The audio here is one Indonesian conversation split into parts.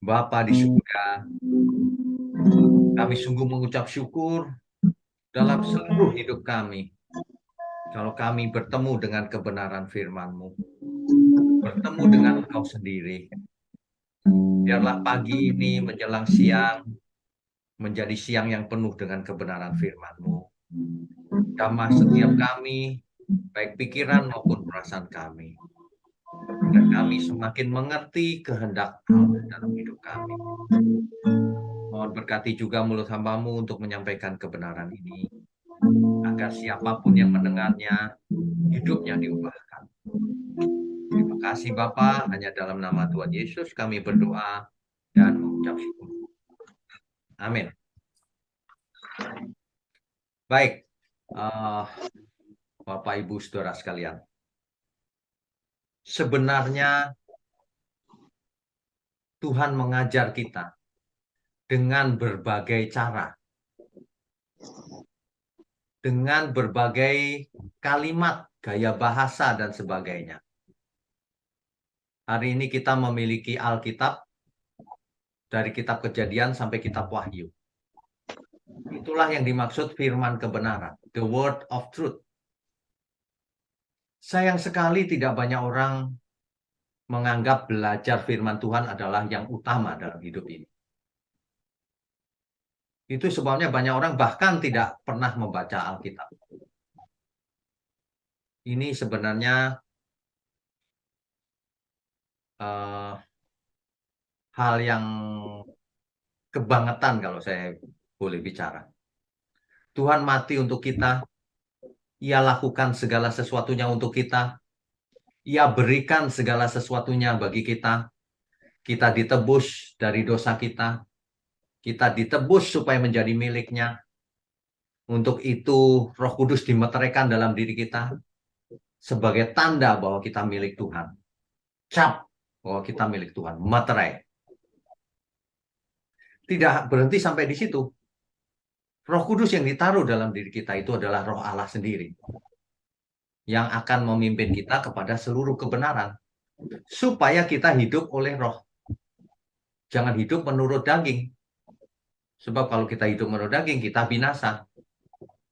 Bapa di surga, kami sungguh mengucap syukur dalam seluruh hidup kami. Kalau kami bertemu dengan kebenaran firman-Mu, bertemu dengan Engkau sendiri, biarlah pagi ini menjelang siang menjadi siang yang penuh dengan kebenaran firman-Mu. Jamah setiap kami, baik pikiran maupun perasaan kami. Agar kami semakin mengerti kehendak Allah dalam hidup kami. Mohon berkati juga mulut hamba-Mu untuk menyampaikan kebenaran ini. Agar siapapun yang mendengarnya, hidupnya diubahkan. Terima kasih Bapa, hanya dalam nama Tuhan Yesus kami berdoa dan mengucap syukur. Amin. Baik, eh, Bapak Ibu Saudara sekalian. Sebenarnya Tuhan mengajar kita dengan berbagai cara, dengan berbagai kalimat, gaya bahasa, dan sebagainya. Hari ini kita memiliki Alkitab, dari kitab Kejadian sampai kitab Wahyu. Itulah yang dimaksud firman kebenaran, the word of truth. Sayang sekali tidak banyak orang menganggap belajar firman Tuhan adalah yang utama dalam hidup ini. Itu sebabnya banyak orang bahkan tidak pernah membaca Alkitab. Ini sebenarnya uh, hal yang kebangetan kalau saya boleh bicara. Tuhan mati untuk kita, Ia lakukan segala sesuatunya untuk kita, Ia berikan segala sesuatunya bagi kita. Kita ditebus dari dosa kita ditebus supaya menjadi miliknya. Untuk itu Roh Kudus dimeteraikan dalam diri kita sebagai tanda bahwa kita milik Tuhan. Cap bahwa kita milik Tuhan, materai. Tidak berhenti sampai di situ. Roh Kudus yang ditaruh dalam diri kita itu adalah Roh Allah sendiri yang akan memimpin kita kepada seluruh kebenaran supaya kita hidup oleh Roh. Jangan hidup menurut daging. Sebab kalau kita hidup menurut daging, kita binasa.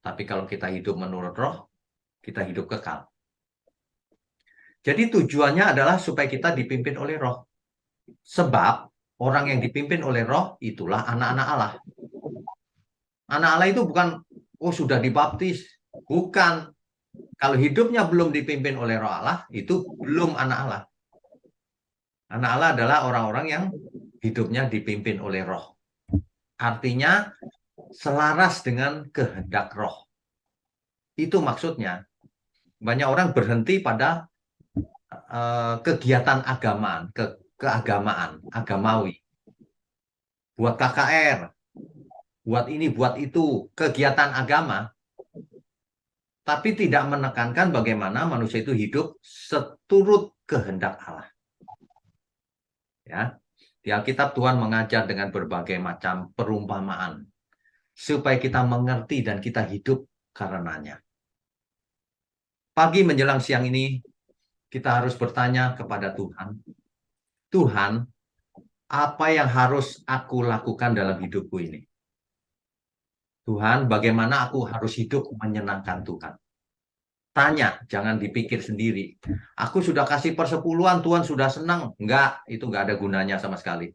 Tapi kalau kita hidup menurut Roh, kita hidup kekal. Jadi tujuannya adalah supaya kita dipimpin oleh Roh. Sebab orang yang dipimpin oleh Roh itulah anak-anak Allah. Anak Allah itu bukan, oh sudah dibaptis. Bukan. Kalau hidupnya belum dipimpin oleh Roh Allah, itu belum anak Allah. Anak Allah adalah orang-orang yang hidupnya dipimpin oleh Roh. Artinya selaras dengan kehendak Roh. Itu maksudnya. Banyak orang berhenti pada kegiatan agamaan, keagamaan, agamawi. Buat KKR, buat ini, buat itu, kegiatan agama, tapi tidak menekankan bagaimana manusia itu hidup seturut kehendak Allah. Ya, di Alkitab Tuhan mengajar dengan berbagai macam perumpamaan supaya kita mengerti dan kita hidup karenanya. Pagi menjelang siang ini kita harus bertanya kepada Tuhan, Tuhan, apa yang harus aku lakukan dalam hidupku ini? Tuhan, bagaimana aku harus hidup menyenangkan Tuhan? Tanya, jangan dipikir sendiri. Aku sudah kasih persepuluhan, Tuhan sudah senang. Enggak, itu enggak ada gunanya sama sekali.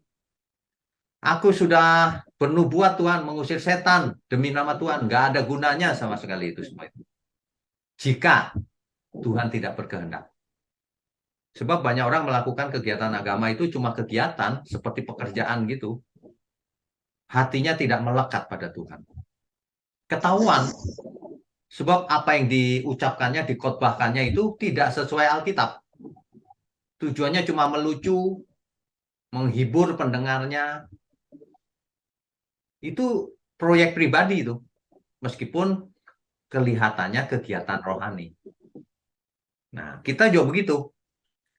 Aku sudah bernubuat Tuhan, mengusir setan demi nama Tuhan. Enggak ada gunanya sama sekali itu semua itu. Jika Tuhan tidak berkehendak. Sebab banyak orang melakukan kegiatan agama itu cuma kegiatan seperti pekerjaan gitu. Hatinya tidak melekat pada Tuhan. Ketahuan. Sebab apa yang diucapkannya, dikhotbahkannya itu tidak sesuai Alkitab. Tujuannya cuma melucu, menghibur pendengarnya. Itu proyek pribadi itu. Meskipun kelihatannya kegiatan rohani. Nah, kita juga begitu.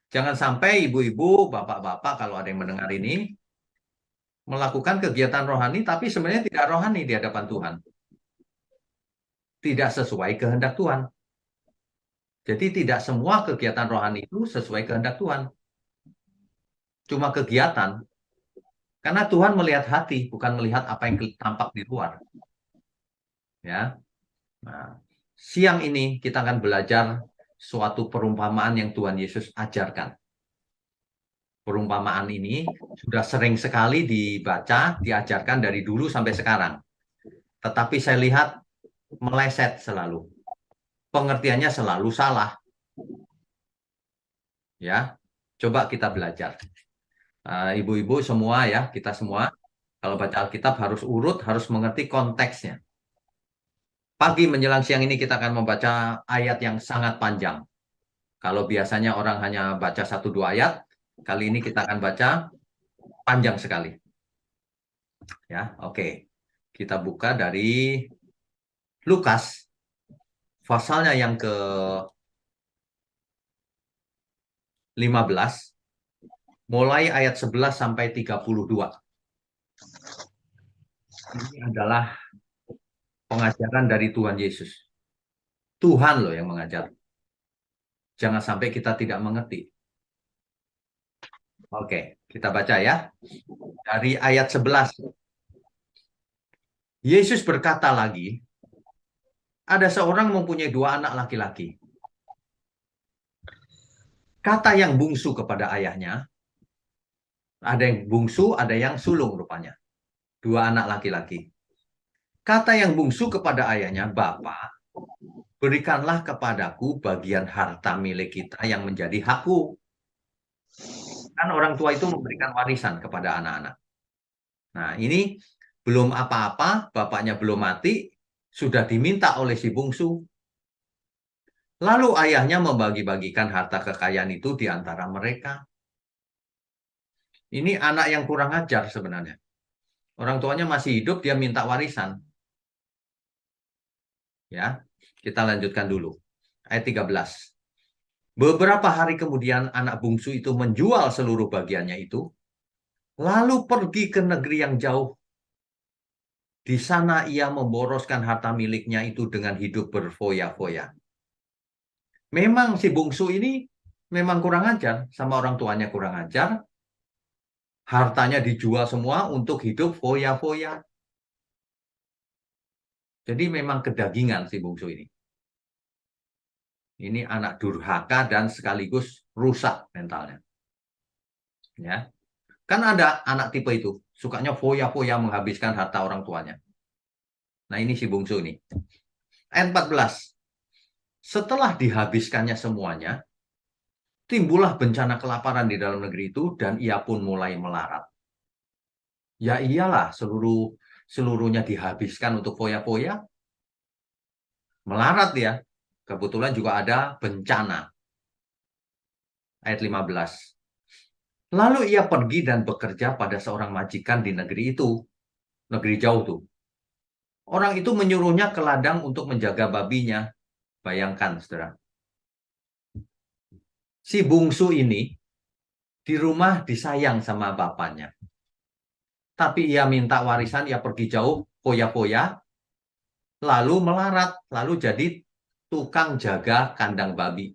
Jangan sampai ibu-ibu, bapak-bapak kalau ada yang mendengar ini, melakukan kegiatan rohani tapi sebenarnya tidak rohani di hadapan Tuhan. Tidak sesuai kehendak Tuhan. Jadi tidak semua kegiatan rohani itu sesuai kehendak Tuhan. Cuma kegiatan. Karena Tuhan melihat hati, bukan melihat apa yang tampak di luar. Ya. Nah, siang ini kita akan belajar suatu perumpamaan yang Tuhan Yesus ajarkan. Perumpamaan ini sudah sering sekali dibaca, diajarkan dari dulu sampai sekarang. Tetapi saya lihat meleset selalu. Pengertiannya selalu salah. Ya, coba kita belajar. Ibu-ibu semua ya, kita semua kalau baca Alkitab harus urut, harus mengerti konteksnya. Pagi menjelang siang ini kita akan membaca ayat yang sangat panjang. Kalau biasanya orang hanya baca 1-2 ayat, kali ini kita akan baca panjang sekali. Ya, oke. Kita buka dari Lukas, pasalnya yang ke-15, mulai ayat 11 sampai 32. Ini adalah pengajaran dari Tuhan Yesus. Tuhan loh yang mengajar. Jangan sampai kita tidak mengerti. Oke, kita baca ya. Dari ayat 11. Yesus berkata lagi, ada seorang mempunyai 2 anak laki-laki. Kata yang bungsu kepada ayahnya, ada yang bungsu, ada yang sulung rupanya. 2 anak laki-laki. Kata yang bungsu kepada ayahnya, Bapak, berikanlah kepadaku bagian harta milik kita yang menjadi hakku. Kan orang tua itu memberikan warisan kepada anak-anak. Nah, ini belum apa-apa, bapaknya belum mati, sudah diminta oleh si bungsu. Lalu ayahnya membagi-bagikan harta kekayaan itu di antara mereka. Ini anak yang kurang ajar sebenarnya. Orang tuanya masih hidup, dia minta warisan. Ya, kita lanjutkan dulu. Ayat 13. Beberapa hari kemudian anak bungsu itu menjual seluruh bagiannya itu, lalu pergi ke negeri yang jauh. Di sana ia memboroskan harta miliknya itu dengan hidup berfoya-foya. Memang si bungsu ini memang kurang ajar, sama orang tuanya kurang ajar. Hartanya dijual semua untuk hidup foya-foya. Jadi memang kedagingan si bungsu ini. Ini anak durhaka dan sekaligus rusak mentalnya. Ya. Kan ada anak tipe itu, sukanya foya-foya menghabiskan harta orang tuanya. Nah, ini si bungsu ini. Ayat 14. Setelah dihabiskannya semuanya, timbullah bencana kelaparan di dalam negeri itu dan ia pun mulai melarat. Ya iyalah, seluruhnya dihabiskan untuk foya-foya, melarat ya. Kebetulan juga ada bencana. Ayat 15. Lalu ia pergi dan bekerja pada seorang majikan di negeri itu. Negeri jauh tuh. Orang itu menyuruhnya ke ladang untuk menjaga babinya. Bayangkan, saudara. Si bungsu ini di rumah disayang sama bapaknya. Tapi ia minta warisan, ia pergi jauh, foya-foya, lalu melarat, lalu jadi tukang jaga kandang babi.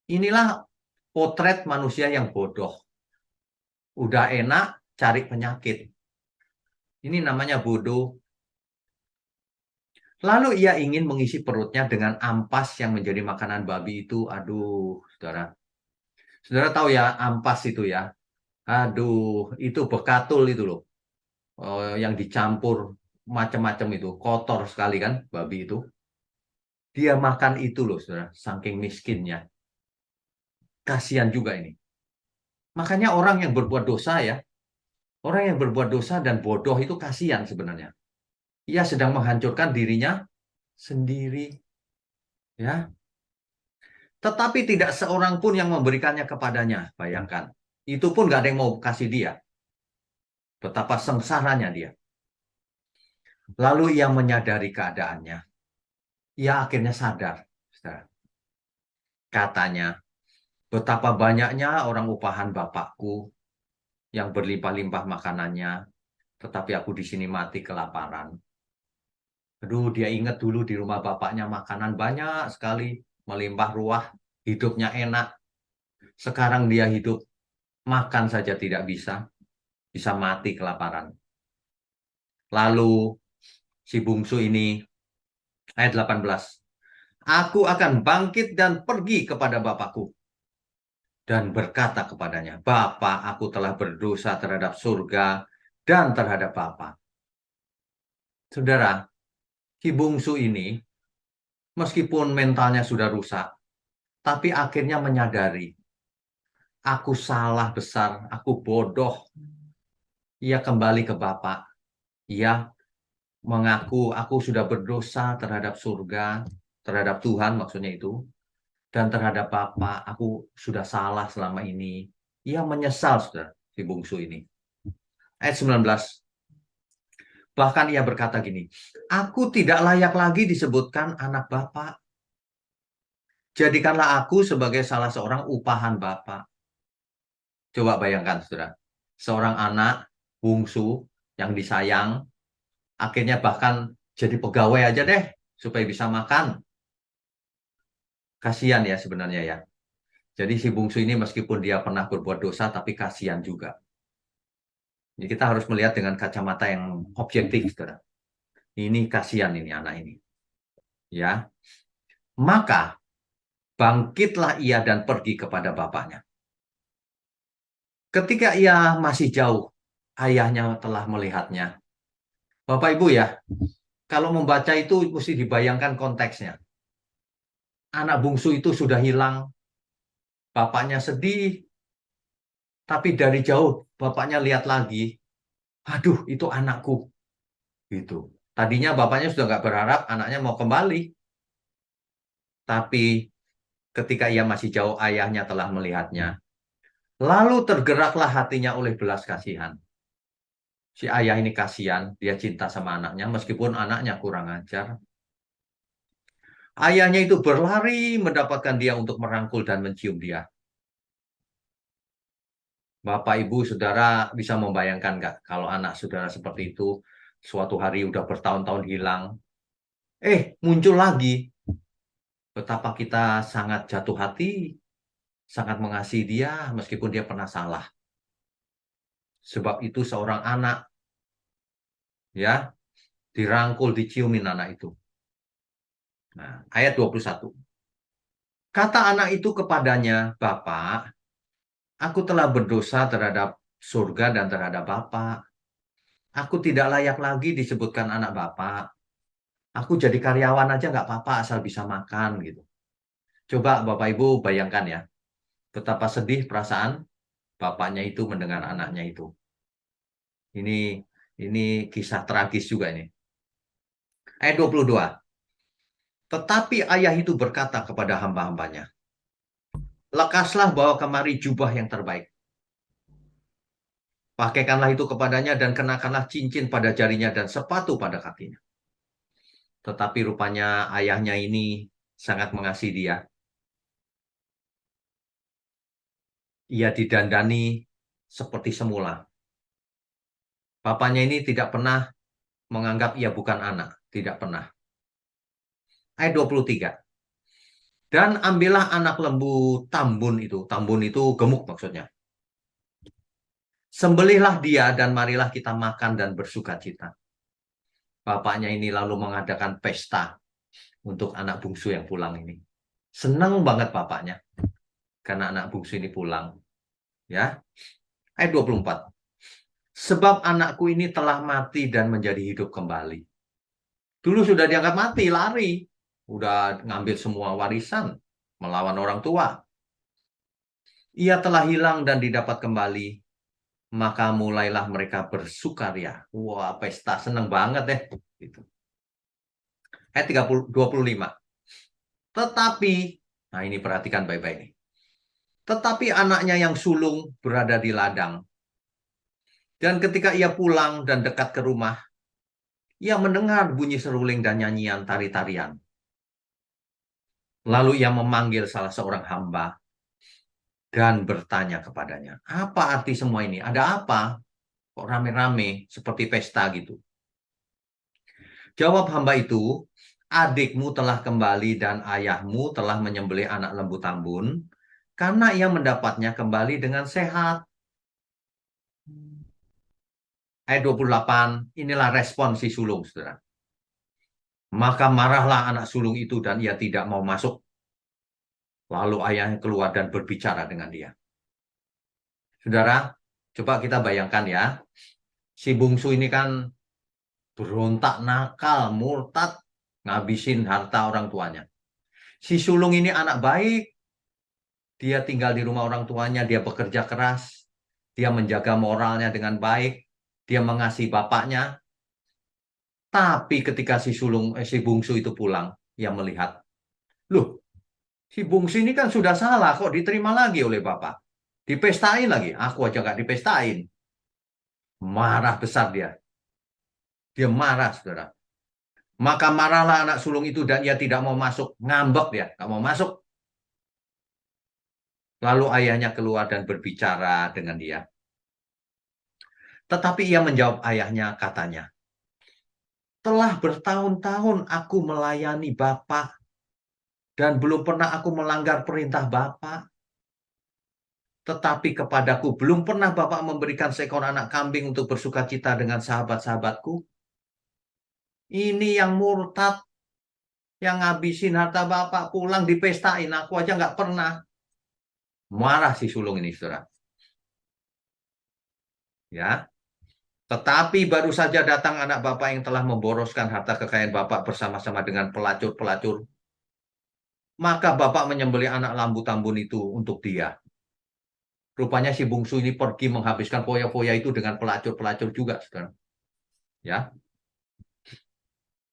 Inilah potret manusia yang bodoh. Udah enak, cari penyakit. Ini namanya bodoh. Lalu ia ingin mengisi perutnya dengan ampas yang menjadi makanan babi itu. Aduh, saudara. Saudara tahu ya, ampas itu ya. Aduh, itu bekatul itu loh. Yang dicampur macam-macam itu. Kotor sekali kan, babi itu. Dia makan itu loh, saudara. Saking miskinnya. Kasihan juga ini. Makanya orang yang berbuat dosa ya. Orang yang berbuat dosa dan bodoh itu kasihan sebenarnya. Ia sedang menghancurkan dirinya sendiri. Ya, tetapi tidak seorang pun yang memberikannya kepadanya. Bayangkan. Itu pun gak ada yang mau kasih dia. Betapa sengsaranya dia. Lalu ia menyadari keadaannya. Ia akhirnya sadar. Katanya, betapa banyaknya orang upahan bapakku yang berlimpah-limpah makanannya, tetapi aku di sini mati kelaparan. Aduh, dia ingat dulu di rumah bapaknya makanan banyak sekali, melimpah ruah, hidupnya enak. Sekarang dia hidup, makan saja tidak bisa. bisa mati kelaparan. Lalu si bungsu ini, ayat 18, aku akan bangkit dan pergi kepada bapakku dan berkata kepadanya, Bapa, aku telah berdosa terhadap surga dan terhadap Bapa. Saudara, si bungsu ini, meskipun mentalnya sudah rusak, tapi akhirnya menyadari, aku salah besar, aku bodoh. Ia kembali ke Bapa. Ia mengaku, aku sudah berdosa terhadap surga, terhadap Tuhan maksudnya itu, dan terhadap Bapa, aku sudah salah selama ini. Ia menyesal, saudara, si bungsu ini. Ayat 19. Bahkan ia berkata gini, aku tidak layak lagi disebutkan anak Bapa. Jadikanlah aku sebagai salah seorang upahan Bapa. Coba bayangkan, saudara. Seorang anak bungsu yang disayang, akhirnya bahkan jadi pegawai aja deh, supaya bisa makan. Kasihan ya sebenarnya ya. Jadi si bungsu ini meskipun dia pernah berbuat dosa, tapi kasihan juga. Jadi kita harus melihat dengan kacamata yang objektif, saudara. Ini kasihan ini anak ini. Ya, maka bangkitlah ia dan pergi kepada bapaknya. Ketika ia masih jauh, ayahnya telah melihatnya. Bapak Ibu ya, kalau membaca itu mesti dibayangkan konteksnya. Anak bungsu itu sudah hilang, bapaknya sedih, tapi dari jauh bapaknya lihat lagi, aduh itu anakku. Gitu. Tadinya bapaknya sudah nggak berharap anaknya mau kembali, tapi ketika ia masih jauh, ayahnya telah melihatnya. Lalu tergeraklah hatinya oleh belas kasihan. Si ayah ini kasihan, dia cinta sama anaknya, meskipun anaknya kurang ajar. Ayahnya itu berlari mendapatkan dia untuk merangkul dan mencium dia. Bapak, Ibu, Saudara bisa membayangkan nggak kalau anak saudara seperti itu suatu hari udah bertahun-tahun hilang, muncul lagi. Betapa kita sangat jatuh hati, sangat mengasihi dia meskipun dia pernah salah. Sebab itu seorang anak ya dirangkul, diciumin anak itu. Nah, ayat 21. Kata anak itu kepadanya, Bapak, aku telah berdosa terhadap surga dan terhadap Bapak. Aku tidak layak lagi disebutkan anak Bapak. Aku jadi karyawan aja nggak apa-apa asal bisa makan gitu. Coba Bapak Ibu bayangkan ya, betapa sedih perasaan bapaknya itu mendengar anaknya itu. Ini ini kisah tragis juga ini. Ayat 22. Tetapi ayah itu berkata kepada hamba-hambanya, lekaslah bawa kemari jubah yang terbaik. Pakaikanlah itu kepadanya dan kenakanlah cincin pada jarinya dan sepatu pada kakinya. Tetapi rupanya ayahnya ini sangat mengasihi dia. Ia didandani seperti semula. Bapaknya ini tidak pernah menganggap ia bukan anak. Tidak pernah. Ayat 23. Dan ambillah anak lembu tambun itu. Tambun itu gemuk maksudnya. Sembelihlah dia dan marilah kita makan dan bersuka cita. Bapaknya ini lalu mengadakan pesta untuk anak bungsu yang pulang ini. Senang banget bapaknya karena anak bungsu ini pulang. Ya, ayat 24. Sebab anakku ini telah mati dan menjadi hidup kembali. Dulu sudah dianggap mati, lari. Udah ngambil semua warisan, melawan orang tua. Ia telah hilang dan didapat kembali. Maka mulailah mereka bersukaria. Wah, pesta seneng banget deh. Gitu. Ayat 25. Tetapi, nah ini perhatikan baik-baik nih. Tetapi anaknya yang sulung berada di ladang. Dan ketika ia pulang dan dekat ke rumah, ia mendengar bunyi seruling dan nyanyian tari-tarian. Lalu ia memanggil salah seorang hamba dan bertanya kepadanya, apa arti semua ini? Ada apa? Kok rame-rame seperti pesta gitu? Jawab hamba itu, adikmu telah kembali dan ayahmu telah menyembelih anak lembu tambun karena ia mendapatnya kembali dengan sehat. ayat 28, inilah respon si sulung, saudara. Maka marahlah anak sulung itu dan ia tidak mau masuk. Lalu ayahnya keluar dan berbicara dengan dia. Saudara, coba kita bayangkan ya. Si bungsu ini kan berontak, nakal, murtad, ngabisin harta orang tuanya. Si sulung ini anak baik, dia tinggal di rumah orang tuanya, dia bekerja keras, dia menjaga moralnya dengan baik, dia mengasihi bapaknya. Tapi ketika si bungsu itu pulang, ia melihat, loh, si bungsu ini kan sudah salah, kok diterima lagi oleh bapak. Dipestain lagi, aku aja nggak dipestain. Marah besar dia. Dia marah, saudara. Maka marahlah anak sulung itu dan ia tidak mau masuk. Ngambek dia, nggak mau masuk. Lalu ayahnya keluar dan berbicara dengan dia. Tetapi ia menjawab ayahnya, katanya, telah bertahun-tahun aku melayani Bapak dan belum pernah aku melanggar perintah Bapak. Tetapi kepadaku belum pernah Bapak memberikan seekor anak kambing untuk bersukacita dengan sahabat-sahabatku. Ini yang murtad, yang ngabisin harta Bapak, pulang dipestain. Aku aja nggak pernah. Marah si sulung ini, saudara. Ya, tetapi baru saja datang anak bapak yang telah memboroskan harta kekayaan bapak bersama-sama dengan pelacur-pelacur. Maka bapak menyembelih anak lambu tambun itu untuk dia. Rupanya si bungsu ini pergi menghabiskan foya-foya itu dengan pelacur-pelacur juga, saudara. Ya,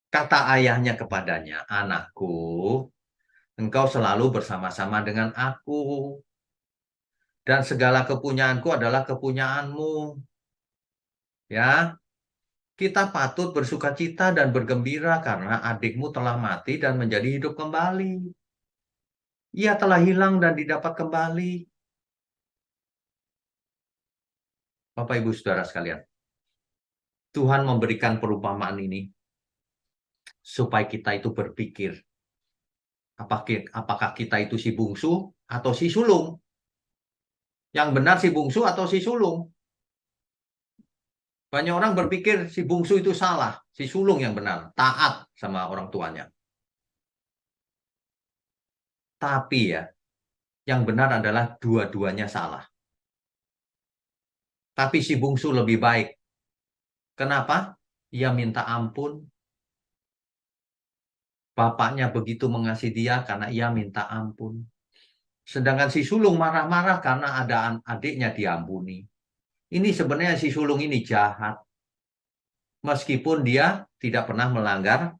kata ayahnya kepadanya, anakku, engkau selalu bersama-sama dengan aku, dan segala kepunyaanku adalah kepunyaanmu. Ya, kita patut bersukacita dan bergembira karena adikmu telah mati dan menjadi hidup kembali. Ia telah hilang dan didapat kembali. Bapak, Ibu, Saudara sekalian, Tuhan memberikan perumpamaan ini supaya kita itu berpikir, apakah kita itu si bungsu atau si sulung? Yang benar si bungsu atau si sulung? Banyak orang berpikir si bungsu itu salah, si sulung yang benar, taat sama orang tuanya. Tapi ya, yang benar adalah dua-duanya salah. Tapi si bungsu lebih baik. Kenapa? Ia minta ampun. Bapaknya begitu mengasihi dia karena ia minta ampun. Sedangkan si sulung marah-marah karena ada adiknya diampuni. Ini sebenarnya si sulung ini jahat. Meskipun dia tidak pernah melanggar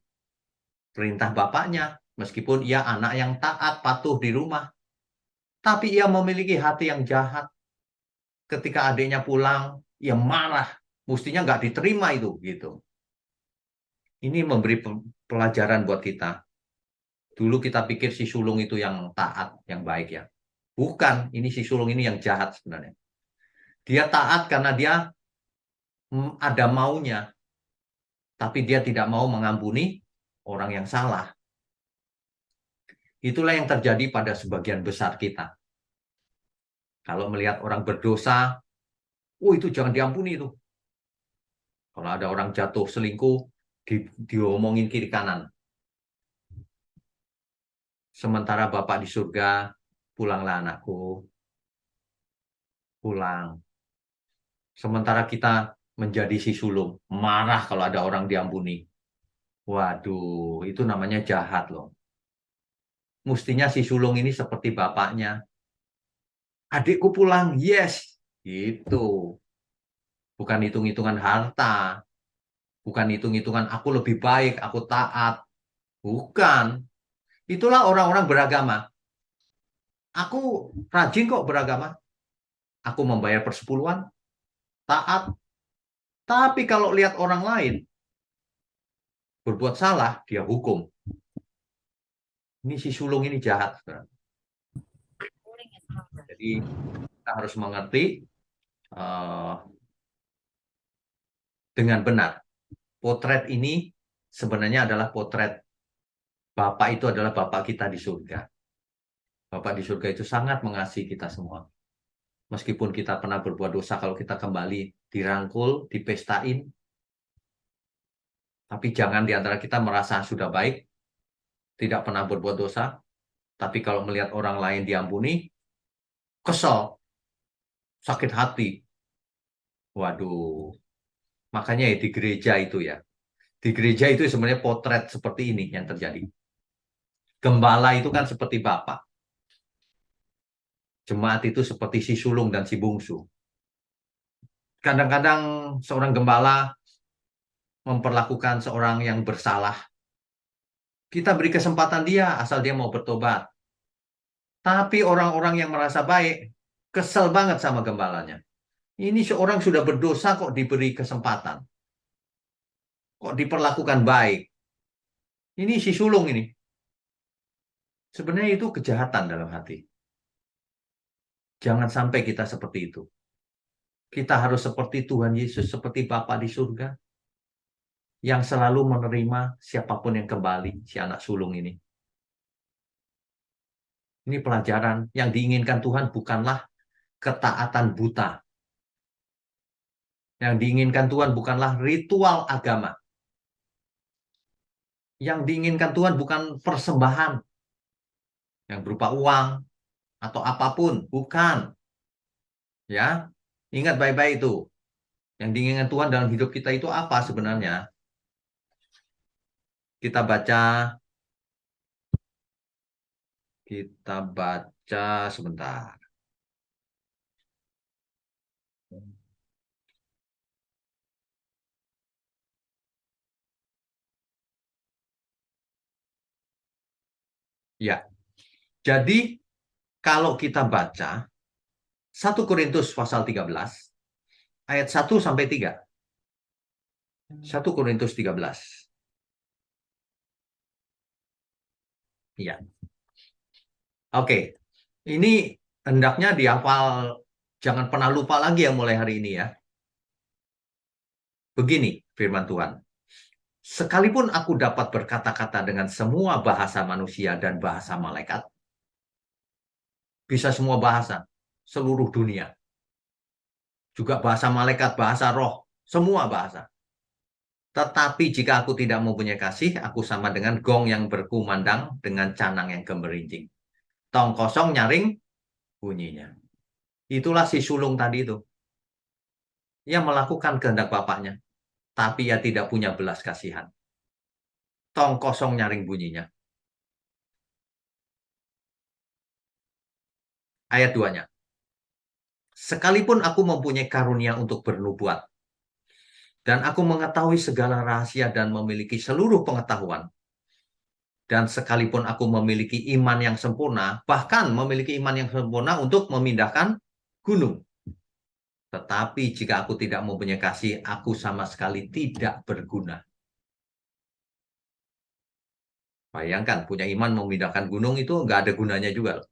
perintah bapaknya. Meskipun ia anak yang taat, patuh di rumah. Tapi ia memiliki hati yang jahat. Ketika adiknya pulang, ia marah. Mestinya nggak diterima itu, gitu. Ini memberi pelajaran buat kita. Dulu kita pikir si sulung itu yang taat, yang baik ya. Bukan, ini si sulung ini yang jahat sebenarnya. Dia taat karena dia ada maunya, tapi dia tidak mau mengampuni orang yang salah. Itulah yang terjadi pada sebagian besar kita. Kalau melihat orang berdosa, oh itu jangan diampuni itu. Kalau ada orang jatuh selingkuh, diomongin kiri kanan. Sementara Bapak di surga, pulanglah anakku, pulang. Sementara kita menjadi si sulung, marah kalau ada orang diampuni. Waduh, itu namanya jahat loh. Mestinya si sulung ini seperti bapaknya. Adikku pulang, yes. Gitu. Bukan hitung-hitungan harta. Bukan hitung-hitungan aku lebih baik, aku taat. Bukan. Itulah orang-orang beragama. Aku rajin kok beragama. Aku membayar persepuluhan, taat. Tapi kalau lihat orang lain berbuat salah, dia hukum. Ini si sulung ini jahat. Jadi kita harus mengerti uh, dengan benar. Potret ini sebenarnya adalah potret Bapak itu adalah Bapak kita di surga. Bapak di surga itu sangat mengasihi kita semua. Meskipun kita pernah berbuat dosa, kalau kita kembali, dirangkul, dipestain. Tapi jangan di antara kita merasa sudah baik, tidak pernah berbuat dosa. Tapi kalau melihat orang lain diampuni, kesel, sakit hati. Waduh, makanya ya di gereja itu ya. Di gereja itu sebenarnya potret seperti ini yang terjadi. Gembala itu kan seperti bapak. Jemaat itu seperti si sulung dan si bungsu. Kadang-kadang seorang gembala memperlakukan seorang yang bersalah. Kita beri kesempatan dia asal dia mau bertobat. Tapi orang-orang yang merasa baik, kesel banget sama gembalanya. Ini seorang sudah berdosa kok diberi kesempatan. Kok diperlakukan baik. Ini si sulung ini. Sebenarnya itu kejahatan dalam hati. Jangan sampai kita seperti itu. Kita harus seperti Tuhan Yesus, seperti Bapa di surga. Yang selalu menerima siapapun yang kembali, si anak sulung ini. Ini pelajaran yang diinginkan Tuhan bukanlah ketaatan buta. Yang diinginkan Tuhan bukanlah ritual agama. Yang diinginkan Tuhan bukan persembahan yang berupa uang atau apapun, bukan. Ya, ingat baik-baik itu. Yang diinginkan Tuhan dalam hidup kita itu apa sebenarnya? Kita baca, kita baca sebentar. Ya, jadi kalau kita baca 1 Korintus pasal 13 ayat 1 sampai 3. 1 Korintus 13. Iya. Oke. Ini hendaknya dihafal, jangan pernah lupa lagi ya mulai hari ini ya. Begini firman Tuhan. Sekalipun aku dapat berkata-kata dengan semua bahasa manusia dan bahasa malaikat, bisa semua bahasa, seluruh dunia. Juga bahasa malaikat, bahasa roh, semua bahasa. Tetapi jika aku tidak mempunyai kasih, aku sama dengan gong yang berkumandang dengan canang yang gemerincing. Tong kosong nyaring bunyinya. Itulah si sulung tadi itu. Ia melakukan kehendak bapaknya, tapi ia tidak punya belas kasihan. Tong kosong nyaring bunyinya. Ayat 2-nya. Sekalipun aku mempunyai karunia untuk bernubuat, dan aku mengetahui segala rahasia dan memiliki seluruh pengetahuan, dan sekalipun aku memiliki iman yang sempurna, bahkan memiliki iman yang sempurna untuk memindahkan gunung. Tetapi jika aku tidak mempunyai kasih, aku sama sekali tidak berguna. Bayangkan, punya iman memindahkan gunung itu nggak ada gunanya juga loh,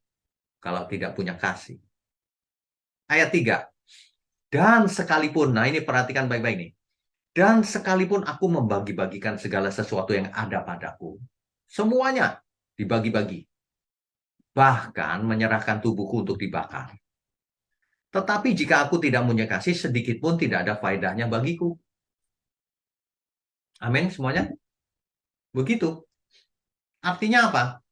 kalau tidak punya kasih. Ayat 3. Dan sekalipun, nah ini perhatikan baik-baik nih. Dan sekalipun aku membagi-bagikan segala sesuatu yang ada padaku, semuanya dibagi-bagi. Bahkan menyerahkan tubuhku untuk dibakar. Tetapi jika aku tidak punya kasih, sedikit pun tidak ada faedahnya bagiku. Amin semuanya? Begitu. Artinya apa?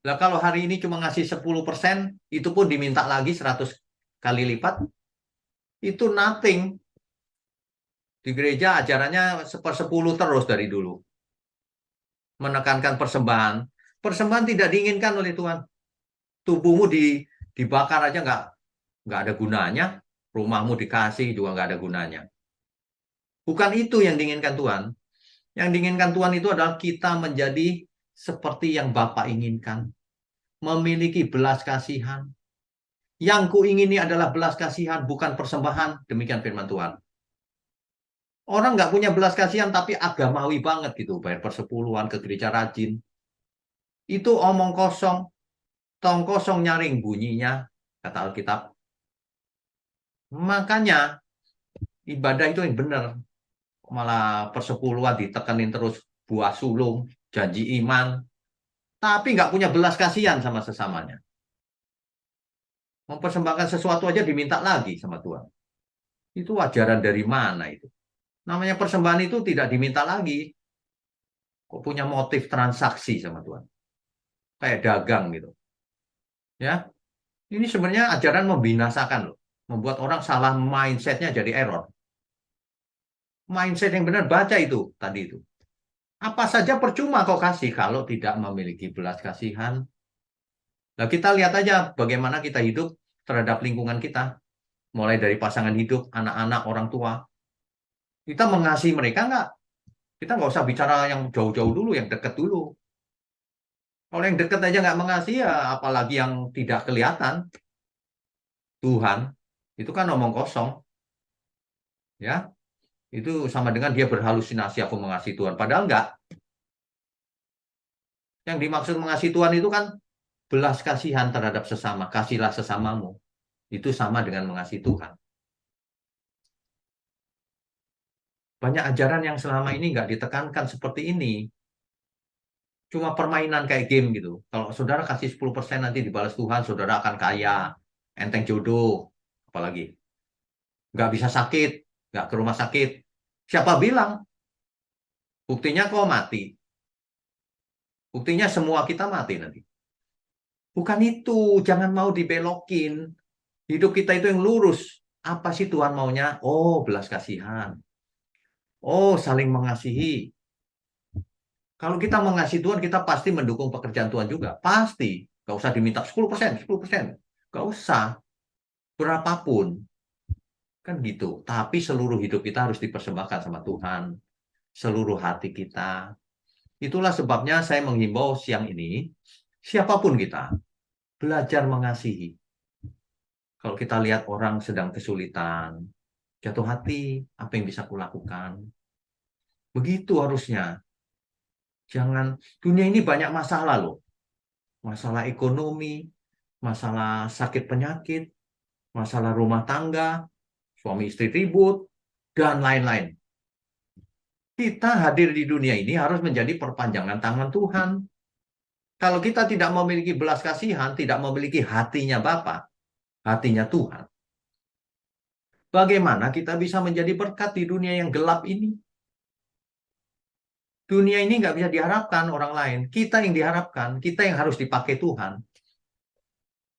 Lah kalau hari ini cuma ngasih 10%, itu pun diminta lagi 100 kali lipat, itu nothing. Di gereja ajarannya 1/10 terus dari dulu. Menekankan persembahan. Persembahan tidak diinginkan oleh Tuhan. Tubuhmu dibakar aja nggak ada gunanya. Rumahmu dikasih juga nggak ada gunanya. Bukan itu yang diinginkan Tuhan. Yang diinginkan Tuhan itu adalah kita menjadi seperti yang Bapa inginkan. Memiliki belas kasihan. Yang kuingini adalah belas kasihan, bukan persembahan. Demikian firman Tuhan. Orang nggak punya belas kasihan tapi agamawi banget gitu. Bayar persepuluhan ke gereja rajin. Itu omong kosong. Tong kosong nyaring bunyinya, kata Alkitab. Makanya ibadah itu yang benar. Malah persepuluhan ditekenin terus, buah sulung, janji iman. Tapi nggak punya belas kasihan sama sesamanya. Mempersembahkan sesuatu aja diminta lagi sama Tuhan. Itu ajaran dari mana itu? Namanya persembahan itu tidak diminta lagi. Kok punya motif transaksi sama Tuhan? Kayak dagang gitu. Ya, ini sebenarnya ajaran membinasakan loh. Membuat orang salah mindsetnya jadi error. Mindset yang benar baca itu tadi itu. Apa saja percuma kau kasih kalau tidak memiliki belas kasihan. Nah, kita lihat aja bagaimana kita hidup terhadap lingkungan kita. Mulai dari pasangan hidup, anak-anak, orang tua. Kita mengasihi mereka nggak? Kita nggak usah bicara yang jauh-jauh dulu, yang dekat dulu. Kalau yang dekat aja nggak mengasihi, ya apalagi yang tidak kelihatan. Tuhan, itu kan omong kosong. Ya, itu sama dengan dia berhalusinasi aku mengasihi Tuhan. Padahal nggak. Yang dimaksud mengasihi Tuhan itu kan belas kasihan terhadap sesama. Kasihlah sesamamu. Itu sama dengan mengasihi Tuhan. Banyak ajaran yang selama ini nggak ditekankan seperti ini. Cuma permainan kayak game gitu. Kalau saudara kasih 10% nanti dibalas Tuhan, saudara akan kaya, enteng jodoh, apalagi. Nggak bisa sakit, nggak ke rumah sakit. Siapa bilang? Buktinya kau mati. Buktinya semua kita mati nanti. Bukan itu, jangan mau dibelokin. Hidup kita itu yang lurus. Apa sih Tuhan maunya? Oh, belas kasihan. Oh, saling mengasihi. Kalau kita mengasihi Tuhan, kita pasti mendukung pekerjaan Tuhan juga. Pasti. Gak usah diminta 10%, 10%. Gak usah. Berapapun. Kan gitu. Tapi seluruh hidup kita harus dipersembahkan sama Tuhan. Seluruh hati kita. Itulah sebabnya saya menghimbau siang ini, siapapun kita, belajar mengasihi. Kalau kita lihat orang sedang kesulitan, jatuh hati, apa yang bisa kulakukan? Begitu harusnya. Jangan, dunia ini banyak masalah loh. Masalah ekonomi, masalah sakit penyakit, masalah rumah tangga, suami istri ribut, dan lain-lain. Kita hadir di dunia ini harus menjadi perpanjangan tangan Tuhan. Kalau kita tidak memiliki belas kasihan, tidak memiliki hatinya Bapa, hatinya Tuhan, bagaimana kita bisa menjadi berkat di dunia yang gelap ini? Dunia ini nggak bisa diharapkan orang lain. Kita yang diharapkan, kita yang harus dipakai Tuhan.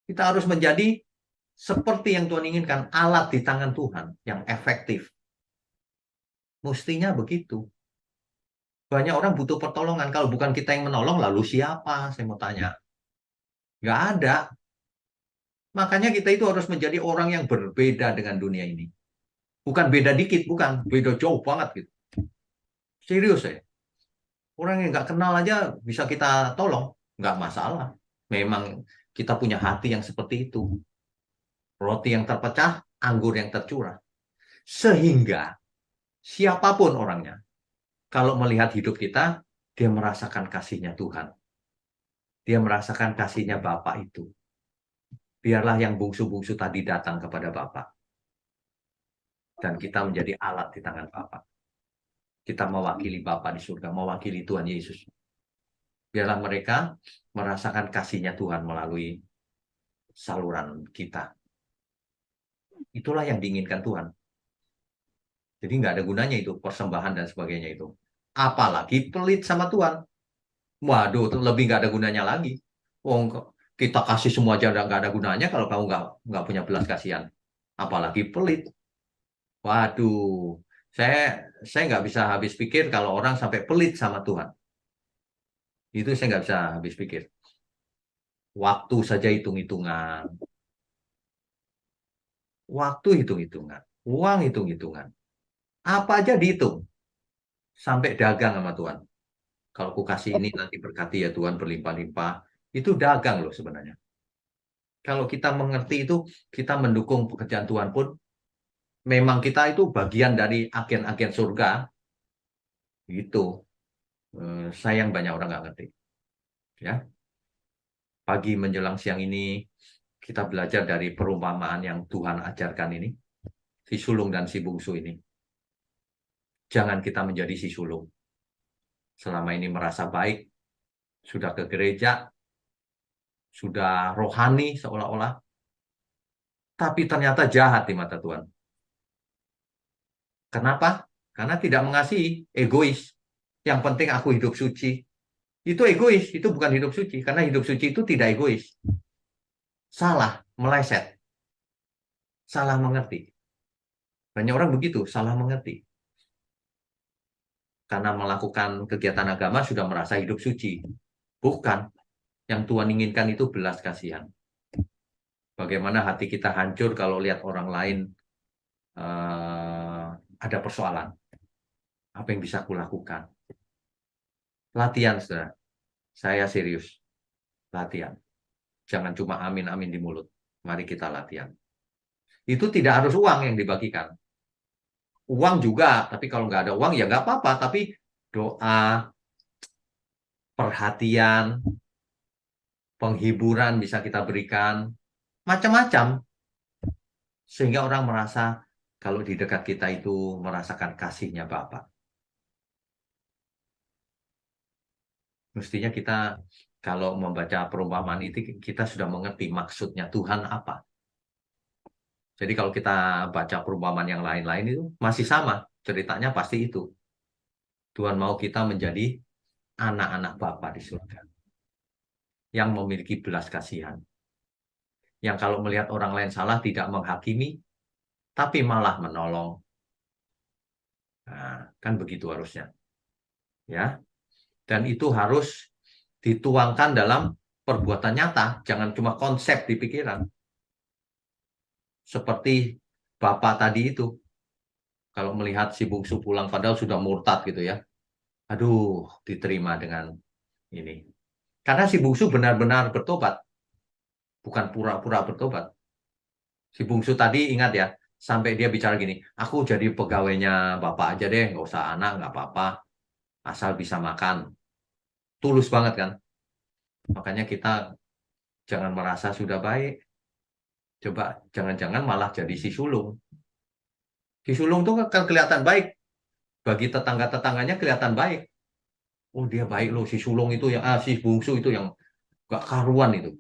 Kita harus menjadi seperti yang Tuhan inginkan, alat di tangan Tuhan yang efektif. Mestinya begitu. Banyak orang butuh pertolongan. Kalau bukan kita yang menolong, lalu siapa? Saya mau tanya. Nggak ada. Makanya kita itu harus menjadi orang yang berbeda dengan dunia ini. Bukan beda dikit, bukan. Beda jauh banget gitu. Serius ya. Orang yang nggak kenal aja bisa kita tolong. Nggak masalah. Memang kita punya hati yang seperti itu. Roti yang terpecah, anggur yang tercurah. Sehingga siapapun orangnya, kalau melihat hidup kita, dia merasakan kasihnya Tuhan. Dia merasakan kasihnya Bapa itu. Biarlah yang bungsu-bungsu tadi datang kepada Bapa. Dan kita menjadi alat di tangan Bapa. Kita mewakili Bapa di surga, mewakili Tuhan Yesus. Biarlah mereka merasakan kasihnya Tuhan melalui saluran kita. Itulah yang diinginkan Tuhan. Jadi nggak ada gunanya itu, persembahan dan sebagainya itu. Apalagi pelit sama Tuhan. Waduh, lebih nggak ada gunanya lagi. Oh, kita kasih semua aja nggak ada gunanya kalau kamu nggak punya belas kasihan. Apalagi pelit. Waduh, saya saya nggak bisa habis pikir kalau orang sampai pelit sama Tuhan. Itu saya nggak bisa habis pikir. Waktu saja hitung-hitungan. Waktu hitung-hitungan. Uang hitung-hitungan. Apa aja dihitung. Sampai dagang sama Tuhan. Kalau aku kasih ini nanti berkati ya Tuhan berlimpah-limpah. Itu dagang loh sebenarnya. Kalau kita mengerti itu, kita mendukung pekerjaan Tuhan pun, memang kita itu bagian dari agen-agen surga. Gitu. Sayang banyak orang nggak ngerti. Ya, pagi menjelang siang ini kita belajar dari perumpamaan yang Tuhan ajarkan ini, si sulung dan si bungsu ini. Jangan kita menjadi si sulung. Selama ini merasa baik, sudah ke gereja, sudah rohani seolah-olah, tapi ternyata jahat di mata Tuhan. Kenapa? Karena tidak mengasihi, egois. Yang penting aku hidup suci. Itu egois, itu bukan hidup suci. Karena hidup suci itu tidak egois. Salah, meleset, salah mengerti. Banyak orang begitu, salah mengerti. Karena melakukan kegiatan agama sudah merasa hidup suci. Bukan. Yang Tuhan inginkan itu belas kasihan. Bagaimana hati kita hancur kalau lihat orang lain ada persoalan. Apa yang bisa kulakukan? Latihan, saudara. Saya serius. Latihan. Jangan cuma amin-amin di mulut. Mari kita latihan. Itu tidak harus uang yang dibagikan. Uang juga, tapi kalau nggak ada uang ya nggak apa-apa. Tapi doa, perhatian, penghiburan bisa kita berikan. Macam-macam. Sehingga orang merasa kalau di dekat kita itu merasakan kasihnya Bapa. Mestinya kita kalau membaca perumpamaan itu kita sudah mengerti maksudnya Tuhan apa. Jadi kalau kita baca perumpamaan yang lain-lain itu masih sama. Ceritanya pasti itu. Tuhan mau kita menjadi anak-anak Bapa di surga. Yang memiliki belas kasihan. Yang kalau melihat orang lain salah tidak menghakimi, tapi malah menolong. Nah, kan begitu harusnya. Ya. Dan itu harus dituangkan dalam perbuatan nyata. Jangan cuma konsep di pikiran. Seperti Bapak tadi itu. Kalau melihat si bungsu pulang padahal sudah murtad gitu ya. Aduh, diterima dengan ini. Karena si bungsu benar-benar bertobat. Bukan pura-pura bertobat. Si bungsu tadi ingat ya, sampai dia bicara gini, aku jadi pegawainya Bapak aja deh, nggak usah anak, nggak apa-apa. Asal bisa makan. Tulus banget kan? Makanya kita jangan merasa sudah baik. Coba jangan-jangan malah jadi si sulung. Si sulung tuh kan kelihatan baik. Bagi tetangga-tetangganya kelihatan baik. Oh dia baik loh, si sulung itu yang, si bungsu itu yang gak karuan itu.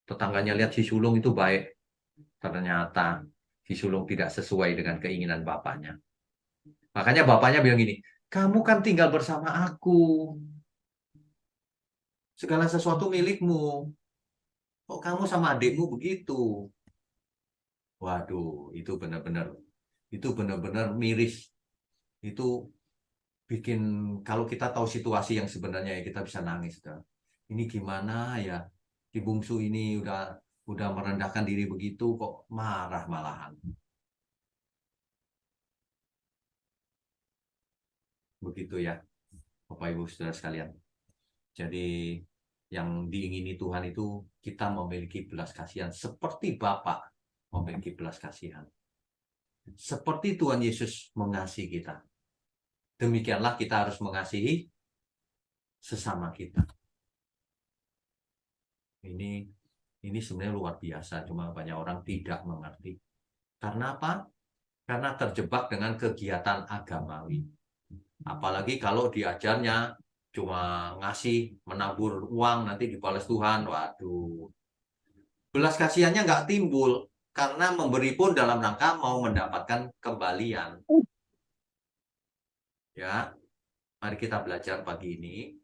Tetangganya lihat si sulung itu baik. Ternyata si sulung tidak sesuai dengan keinginan bapaknya. Makanya bapaknya bilang gini, kamu kan tinggal bersama aku. Segala sesuatu milikmu. Kok kamu sama adikmu begitu? Waduh, itu benar-benar miris. Itu bikin kalau kita tahu situasi yang sebenarnya ya kita bisa nangis. Kan? Ini gimana ya? Di bungsu ini udah merendahkan diri begitu kok marah malahan. Begitu ya, Bapak Ibu Saudara sekalian. Jadi yang diingini Tuhan itu kita memiliki belas kasihan seperti Bapak memiliki belas kasihan. Seperti Tuhan Yesus mengasihi kita. Demikianlah kita harus mengasihi sesama kita. Ini ini sebenarnya luar biasa, cuma banyak orang tidak mengerti. Karena apa? Karena terjebak dengan kegiatan agamawi. Apalagi kalau diajarnya cuma ngasih, menabur uang, nanti dibalas Tuhan. Waduh, belas kasihannya nggak timbul. Karena memberi pun dalam rangka mau mendapatkan kembalian. Ya, mari kita belajar pagi ini.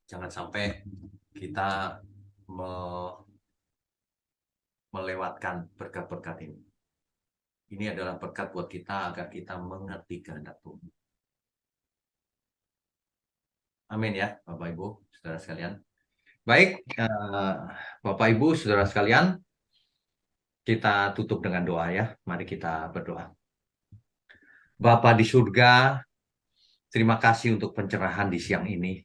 Jangan sampai kita melewatkan berkat-berkat ini. Ini adalah berkat buat kita agar kita mengerti kehendak Tuhan. Amin ya, Bapak Ibu, saudara sekalian. Baik, Bapak Ibu, saudara sekalian, kita tutup dengan doa ya. Mari kita berdoa. Bapa di surga, terima kasih untuk pencerahan di siang ini.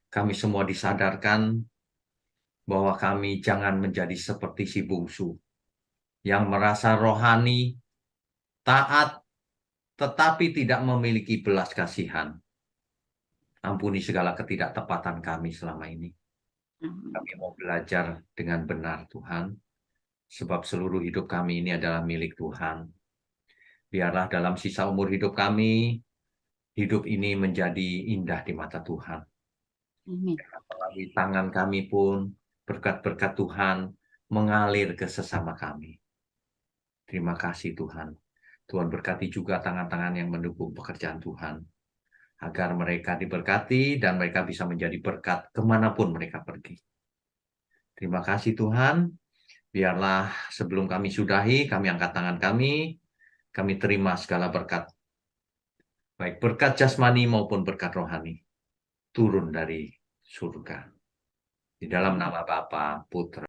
Kami semua disadarkan bahwa kami jangan menjadi seperti si bungsu yang merasa rohani, taat, tetapi tidak memiliki belas kasihan. Ampuni segala ketidaktepatan kami selama ini. Kami mau belajar dengan benar, Tuhan. Sebab seluruh hidup kami ini adalah milik Tuhan. Biarlah dalam sisa umur hidup kami, hidup ini menjadi indah di mata Tuhan. Amin. Melalui tangan kami pun, berkat-berkat Tuhan mengalir ke sesama kami. Terima kasih Tuhan. Tuhan berkati juga tangan-tangan yang mendukung pekerjaan Tuhan, agar mereka diberkati dan mereka bisa menjadi berkat kemanapun mereka pergi. Terima kasih Tuhan. Biarlah sebelum kami sudahi, kami angkat tangan kami terima segala berkat, baik berkat jasmani maupun berkat rohani, turun dari surga. Di dalam nama Bapa, Putra,